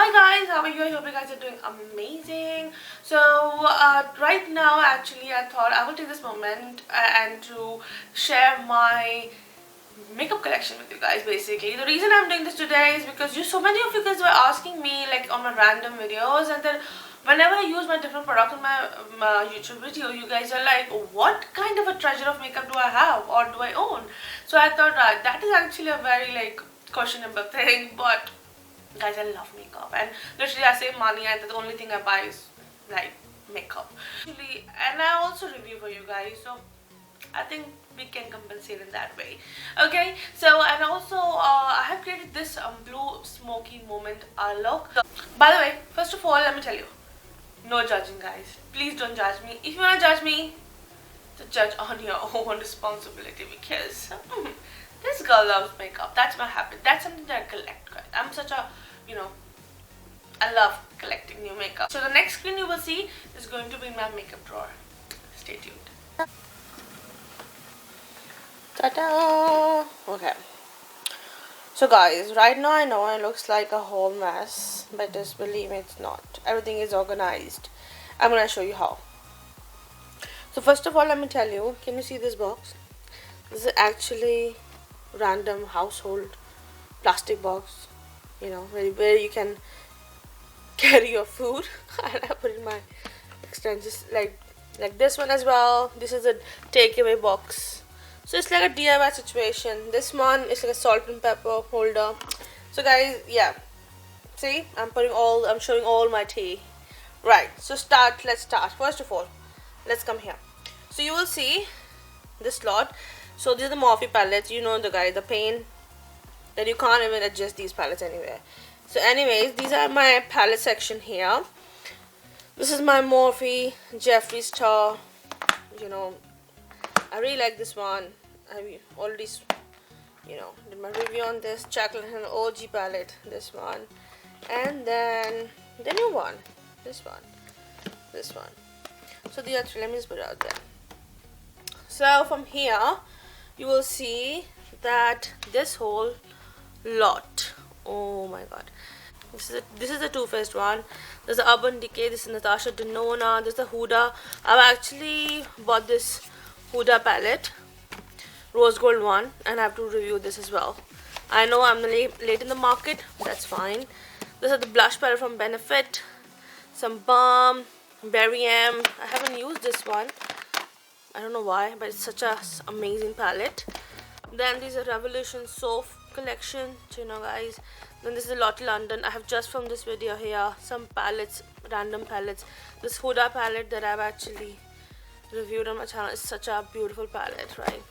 Hi guys, how are you? I hope you guys are doing amazing. So right now actually I thought I will take this moment and to share my makeup collection with you guys. Basically the reason I'm doing this today is because so many of you guys were asking me like on my random videos, and then whenever I use my different product in my YouTube video, you guys are like, what kind of a treasure of makeup do I have or do I own? So I thought that is actually a very like questionable thing, but guys, I love makeup, and literally I save money and the only thing I buy is like makeup actually, and I also review for you guys, so I think we can compensate in that way. Okay, so and also I have created this blue smoky moment look. By the way, first of all, let me tell you, no judging guys, please don't judge me. If you want to judge me, to judge on your own responsibility, because this girl loves makeup. That's my habit. That's something that I collect, guys. I'm such a, I love collecting new makeup. So the next screen you will see is going to be my makeup drawer. Stay tuned. Ta-da! Okay. So guys, right now I know it looks like a whole mess, but just believe me, it's not. Everything is organized. I'm gonna show you how. So first of all, let me tell you, can you see this box? This is actually random household plastic box, where you can carry your food. And I put in my extensions like this one as well. This is a takeaway box, so it's like a DIY situation. This one is like a salt and pepper holder. So guys, yeah, see, I'm showing all my tea. Right, so let's start. First of all, let's come here. So you will see this slot. So these are the Morphe palettes. You know the pain that you can't even adjust these palettes anywhere. So anyways, these are my palette section here. This is my Morphe Jeffree Star. I really like this one. I already did my review on this. Chocolate and OG palette, this one, and then the new one, this one. So the other, let me just put it out there. So from here you will see that this whole lot, oh my god, this is the Too Faced one. There's the Urban Decay, this is Natasha Denona, there's the Huda. I've actually bought this Huda palette, rose gold one, and I have to review this as well. I know I'm late in the market, that's fine. This is the blush palette from Benefit, some balm, Berry M. I haven't used this one, I don't know why, but it's such a amazing palette. Then these are Revolution Soap collection, guys. Then this is Lotte London. I have just filmed this video here, some palettes, random palettes. This Huda palette that I've actually reviewed on my channel is such a beautiful palette, right?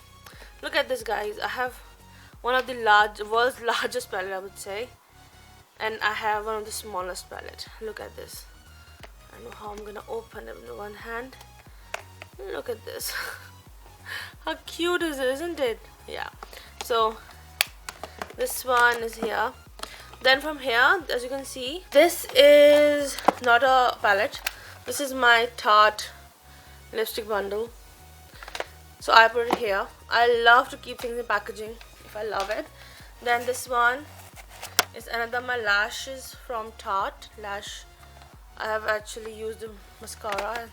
Look at this, guys. I have one of the world's largest palette, I would say, and I have one of the smallest palette. Look at this. I don't know how I'm gonna open it with one hand. Look at this. How cute is it, isn't it? Yeah. So this one is here. Then from here, as you can see, this is not a palette. This is my Tarte lipstick bundle. So I put it here. I love to keep things in packaging if I love it. Then this one is another my lashes from Tarte Lash. I have actually used the mascara.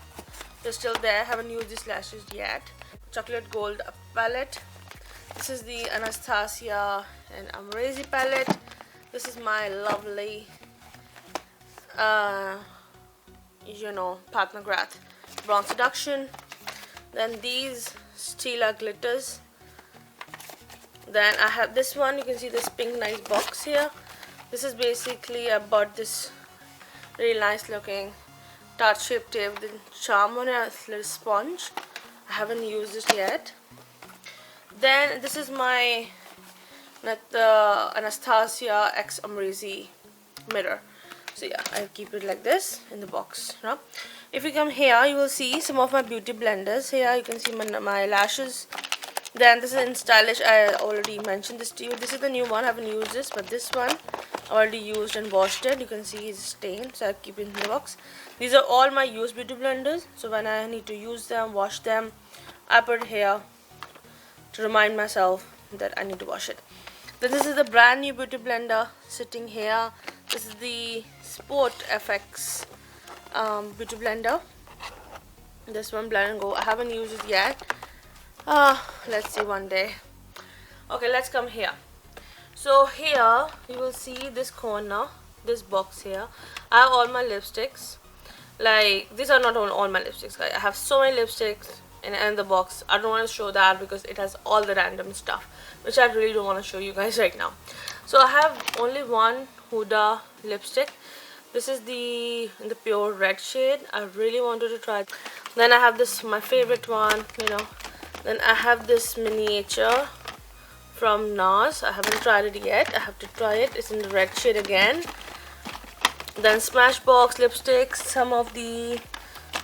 They're still there. I haven't used these lashes yet. Chocolate Gold palette. This is the Anastasia and Amazing palette. This is my lovely Pat McGrath Bronze Seduction. Then these Stila glitters. Then I have this one. You can see this pink nice box here. This is basically, I bought this really nice looking Tarte Shape Tape with charm on a little sponge. I haven't used it yet. Then this is my Anastasia X Amazing mirror. So yeah, I keep it like this in the box. If you come here, you will see some of my beauty blenders. Here you can see my lashes. Then this is in Stylish. I already mentioned this to you. This is the new one. I haven't used this, but this one I already used and washed it. You can see it's stained, so I keep it in the box. These are all my used beauty blenders. So when I need to use them, wash them, I put it here to remind myself that I need to wash it. Then this is the brand new beauty blender sitting here. This is the Sport FX beauty blender. This one, Blend and Go. I haven't used it yet. Let's see one day. Okay, let's come here. So here you will see this corner, this box here. I have all my lipsticks. Like, these are not all my lipsticks, guys. I have so many lipsticks in the box. I don't want to show that because it has all the random stuff, which I really don't want to show you guys right now. So I have only one Huda lipstick. This is in the pure red shade. I really wanted to try it. Then I have this, my favorite one, you know. Then I have this miniature from NARS. I haven't tried it yet. I have to try it. It's in the red shade again. Then Smashbox lipsticks, some of the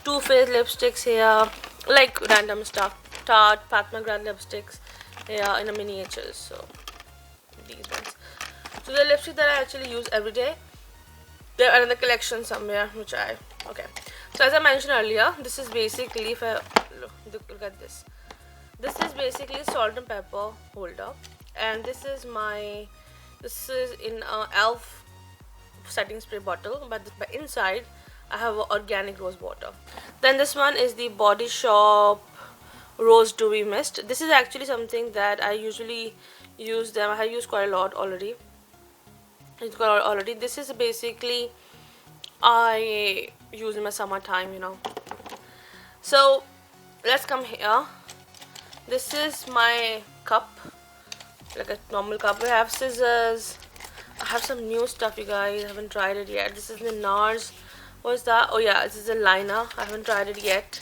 Too Faced lipsticks here, like random stuff. Tarte, Pat McGrath lipsticks here in a miniatures. So these ones. So the lipstick that I actually use every day. There are another collection somewhere which okay. So as I mentioned earlier, this is basically, if I look at this. This is basically salt and pepper holder, and this is in a ELF setting spray bottle, but inside I have organic rose water. Then this one is the Body Shop Rose Dewy Mist. This is actually something that I usually use them. I have used quite a lot already. This is basically I use in my summertime, you know. So let's come here. This is my cup, like a normal cup. I have scissors. I have some new stuff, you guys. I haven't tried it yet. This is the NARS. What's that? Oh yeah, this is a liner. I haven't tried it yet.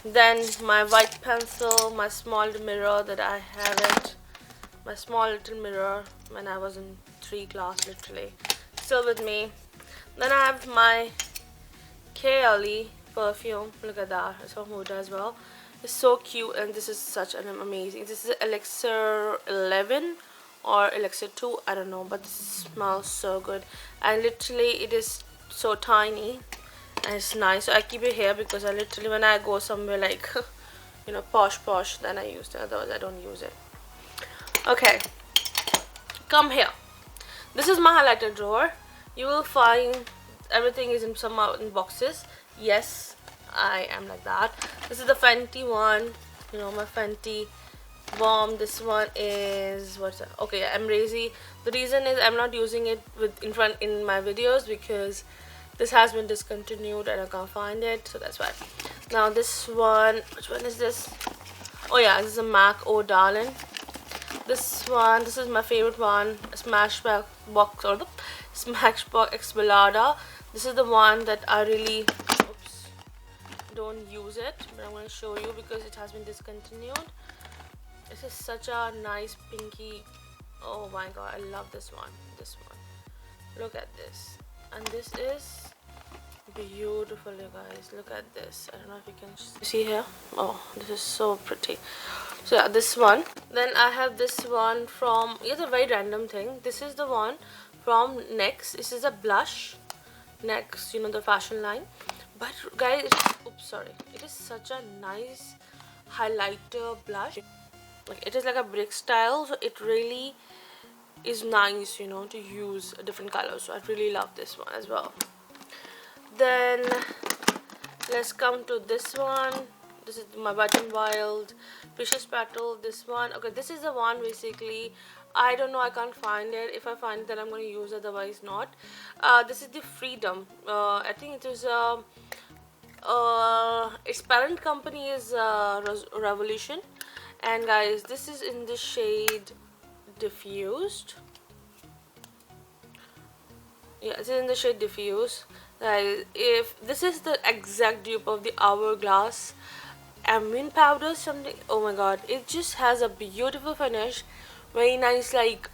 Then my white pencil, my small mirror that I haven't. My small little mirror when I was in 3 class, literally. Still with me. Then I have my KLE perfume. Look at that. It's from Huda as well. It's so cute, and this is such an amazing. This is Elixir 11 or Elixir 2, I don't know, but this smells so good. And literally it is so tiny and it's nice. So I keep it here because I literally, when I go somewhere like you know, posh, then I use it. Otherwise I don't use it. Okay, come here. This is my highlighter drawer. You will find everything is in some boxes. Yes, I am like that. This is the Fenty one, you know, my Fenty bomb. This one is, what's that? Okay, Embrazy. The reason is I'm not using it in my videos because this has been discontinued and I can't find it, so that's why. Now this one, which one is this? Oh yeah, this is a MAC Oh Darling. This one, this is my favorite one, Smashbox or the Smashbox Exbalada. This is the one that I really don't use it, but I'm going to show you because it has been discontinued. This is such a nice pinky. Oh my god, I love this one. Look at this. And this is beautiful, you guys. Look at this. I don't know if you can see here. Oh, this is so pretty. So yeah, this one. Then I have this one from, it's a very random thing. This is the one from NYX. This is a blush. NYX, you know, the fashion line. But guys, it is such a nice highlighter blush. Like, it is like a brick style, so it really is nice, you know, to use different colors. So I really love this one as well. Then let's come to this one. This is my Wet n Wild Precious Petal. This one, okay, this is the one basically. I don't know, I can't find it. If I find it, then I'm going to use it, otherwise not. This is the Freedom. I think it is its parent company is Revolution. And guys, this is in the shade Diffused. Yeah, it's in the shade Diffuse. Guys, if this is the exact dupe of the Hourglass Ambient Powder something, oh my god, it just has a beautiful finish. Very nice, like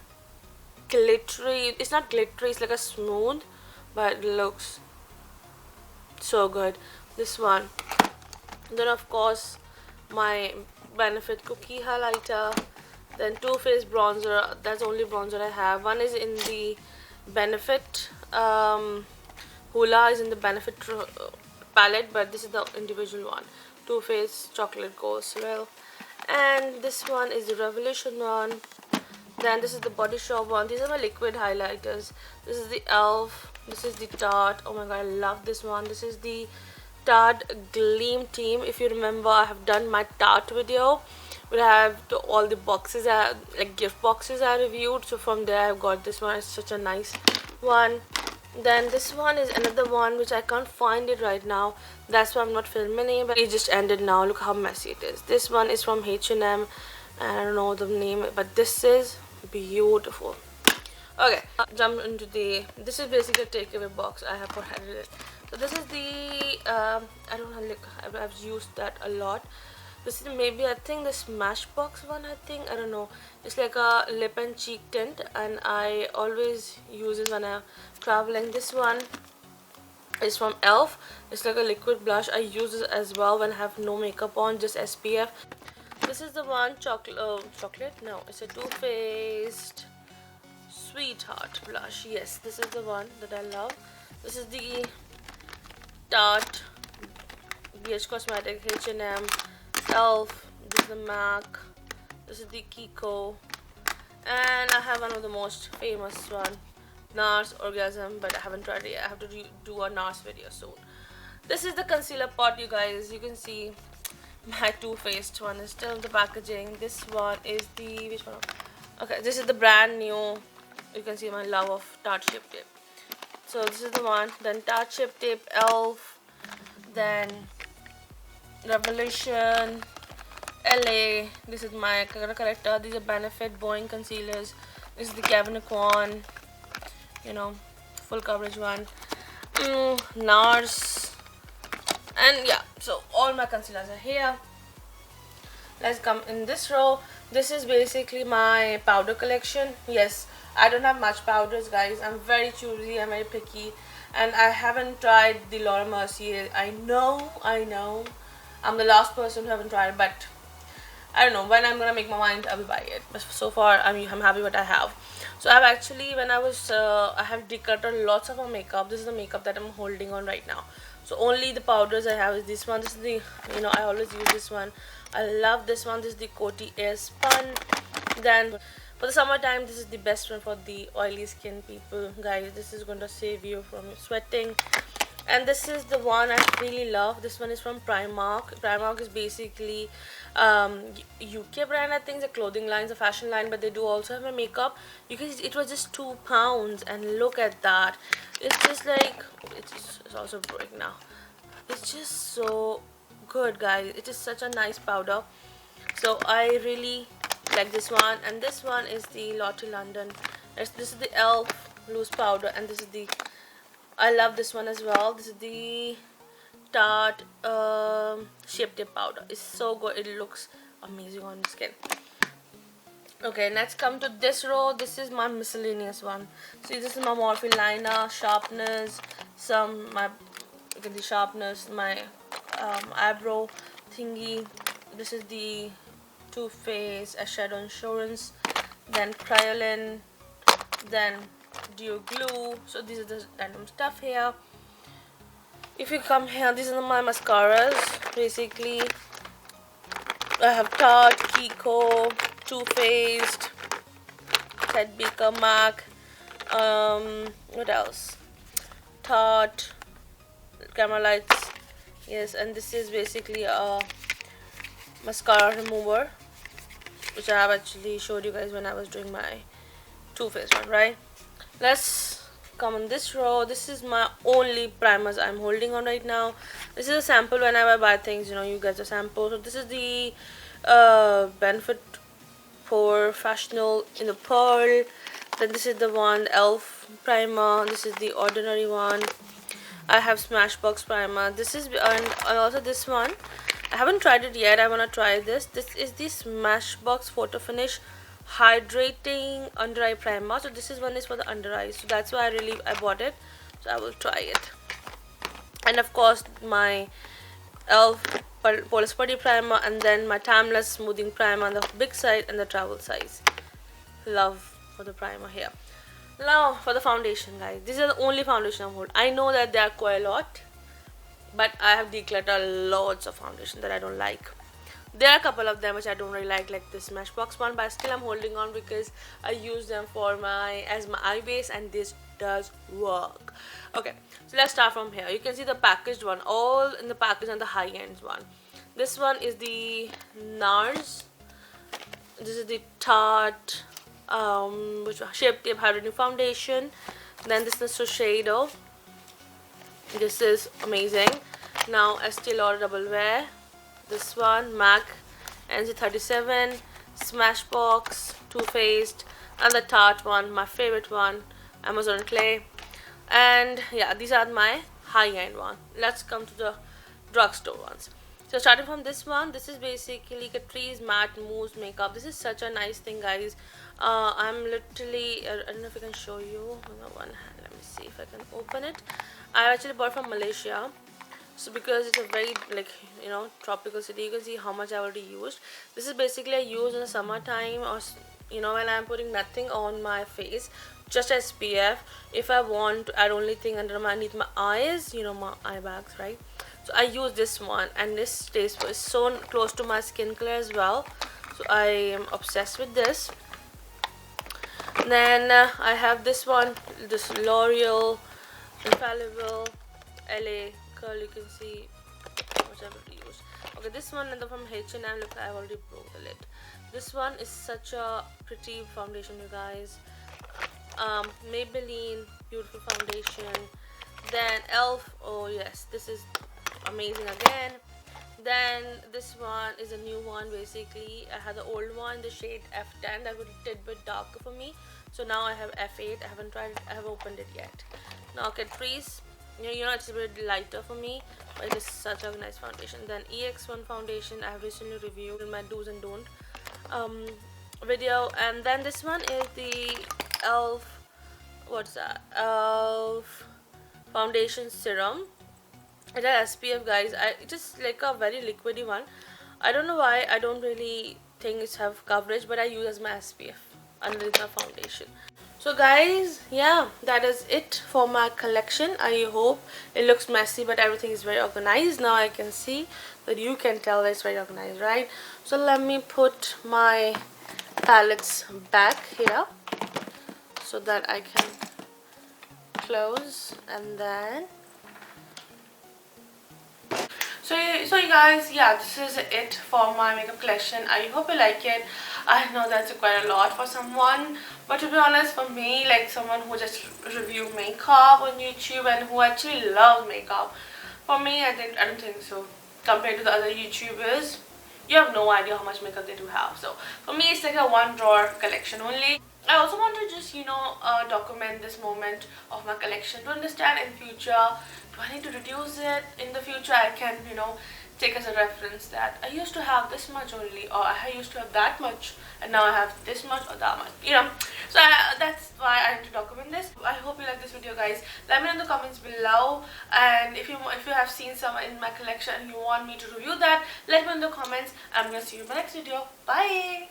glittery. It's not glittery, it's like a smooth, but it looks so good. This one. Then of course my Benefit Cookie highlighter. Then Too Faced bronzer. That's the only bronzer I have. One is in the Benefit Hoola is in the Benefit palette, but this is the individual one. Too Faced Chocolate Ghost Swirl. And this one is the Revolution one. Then this is the Body Shop one. These are my liquid highlighters. This is the ELF. This is the Tarte. Oh my god, I love this one. This is the Tarte Gleam Team. If you remember, I have done my Tarte video where I have all the boxes, like gift boxes I reviewed. So from there I've got this one. It's such a nice one. Then this one is another one which I can't find it right now. That's why I'm not filming it, but it just ended now. Look how messy it is. This one is from H&M. I don't know the name, but this is beautiful. Okay, jump into this is basically a takeaway box I have for it. So this is the I don't know, like I've used that a lot. This is maybe, I think, the Smashbox one. I don't know. It's like a lip and cheek tint, and I always use it when I'm traveling. This one is from ELF. It's like a liquid blush. I use this as well when I have no makeup on, just SPF. This is the one chocolate. No, it's a Too Faced Sweetheart blush. Yes, this is the one that I love. This is the Tarte, BH Cosmetic, H&M, ELF. This is the MAC. This is the Kiko, and I have one of the most famous one, NARS Orgasm, but I haven't tried it yet. I have to do a NARS video soon. This is the concealer pot, you guys. You can see my Too Faced one is still in the packaging. This one is the, which one? Okay, this is the brand new. You can see my love of Tarte Shape Tape. So this is the one. Then Tarte Shape Tape, ELF, then Revolution, LA. This is my color corrector. These are Benefit Boeing concealers. This is the Kevin Kwan, you know, full coverage one. NARS, and yeah. So all my concealers are here. Let's come in this row. This is basically my powder collection. Yes, I don't have much powders, guys. I'm very choosy. I'm very picky, and I haven't tried the Laura Mercier. I know. I'm the last person who haven't tried, but I don't know when I'm gonna make my mind. I will buy it. But so far, I'm happy what I have. So I've actually, when I was, I have decluttered lots of my makeup. This is the makeup that I'm holding on right now. So only the powders I have is this one. This is the, I always use this one. I love this one. This is the Coty Air Spun. Then for the summertime, this is the best one for the oily skin people, guys. This is going to save you from sweating. And this is the one I really love. This one is from Primark. Primark is basically UK brand. I think it's a clothing line, it's a fashion line, but they do also have a makeup. You can see it was just £2, and look at that. It's just like, it's also breaking now. It's just so good, guys. It is such a nice powder. So I really like this one. And this one is the Lottie London. This is the ELF loose powder, and this is the, I love this one as well. This is the Tarte Shape Tape powder. It's so good. It looks amazing on the skin. Okay, next come to this row. This is my miscellaneous one. See, this is my Morphe liner, sharpeners, sharpeners, my eyebrow thingy. This is the Too Faced Eyeshadow Insurance, then Cryolin, then Duo Glue. So these are the random stuff here. If you come here, these are my mascaras. Basically, I have Tarte, Kiko, Too Faced, Ted Baker, MAC. What else? Tarte, Camera Lights. Yes, and this is basically a mascara remover, which I have actually showed you guys when I was doing my Too Faced one, right? Let's come on this row. This is my only primers I'm holding on right now. This is a sample. Whenever I buy things, you get a sample. So this is the Benefit Professional in the Pearl. Then this is the one, ELF primer. This is the ordinary one. I have Smashbox primer. This is, and also this one, I haven't tried it yet. I want to try this. This is the Smashbox Photo Finish Hydrating Under Eye Primer. So this one is for the under eyes. So that's why I bought it. So I will try it. And of course my ELF Polish Putty Primer, and then my Timeless Smoothing Primer on the big side and the travel size. Love for the primer here. Now for the foundation, guys. These are the only foundation I'm holding. I know that there are quite a lot, but I have decluttered lots of foundation that I don't like. There are a couple of them which I don't really like this Smashbox one, but still I'm holding on because I use them for my eye base, and this does work. Okay, so let's start from here. You can see the packaged one, all in the package, and the high end one. This one is the NARS. This is the Tarte which Shape Tape Hydrating Foundation. Then this is Shiseido. This is amazing. Now Estee Lauder Double Wear. This one MAC NC37, Smashbox, Too Faced, and the Tarte one, my favorite one, Amazon Clay. And yeah, these are my high-end one. Let's come to the drugstore ones. So starting from this one, this is basically Catrice Matte Mousse Makeup. This is such a nice thing, guys. I'm literally, I don't know if I can show you on one hand. Let me see if I can open it. I actually bought from Malaysia. So because it's a very, like, you know, tropical city, you can see how much I already used. This is basically I use in the summertime, or you know, when I'm putting nothing on my face, just SPF. If I want to add only thing underneath my eyes, you know, my eye bags, right? So I use this one, and this stays for, it's so close to my skin color as well. So I am obsessed with this. Then I have this one, this L'Oreal Infallible LA Curl. You can see which I've already used. Okay, this one and from H&M. Look, I've already broke the lid. This one is such a pretty foundation, you guys. Maybelline Beautiful Foundation. Then ELF. Oh yes, this is amazing again. Then this one is a new one. Basically I had the old one, the shade F10, that was a little bit darker for me, so now I have F8. I haven't tried it, I haven't opened it yet. Now Catrice, you know, it's a bit lighter for me, but it is such a nice foundation. Then EX1 foundation I have recently reviewed in my do's and don't video. And then this one is the ELF, what's that, ELF foundation serum. It has SPF, guys. It's just like a very liquidy one. I don't know why, I don't really think it's have coverage, but I use as my SPF underneath my foundation. So guys, yeah, that is it for my collection. I hope it looks messy, but everything is very organized. Now I can see that you can tell that it's very organized, right? So let me put my palettes back here so that I can close, and then so you guys, yeah, this is it for my makeup collection. I hope you like it. I know that's quite a lot for someone, but to be honest, for me, like someone who just review makeup on YouTube and who actually loves makeup, for me, I don't think so. Compared to the other YouTubers, you have no idea how much makeup they do have. So for me, it's like a one drawer collection only. I also want to just, you know, document this moment of my collection to understand in future, do I need to reduce it in the future? I can, you know, take as a reference that I used to have this much only, or I used to have that much, and now I have this much or that much, you know. So that's why I need to document this. I hope you like this video, guys. Let me know in the comments below, and if you have seen some in my collection and you want me to review that, let me know in the comments. I'm gonna see you in my next video. Bye.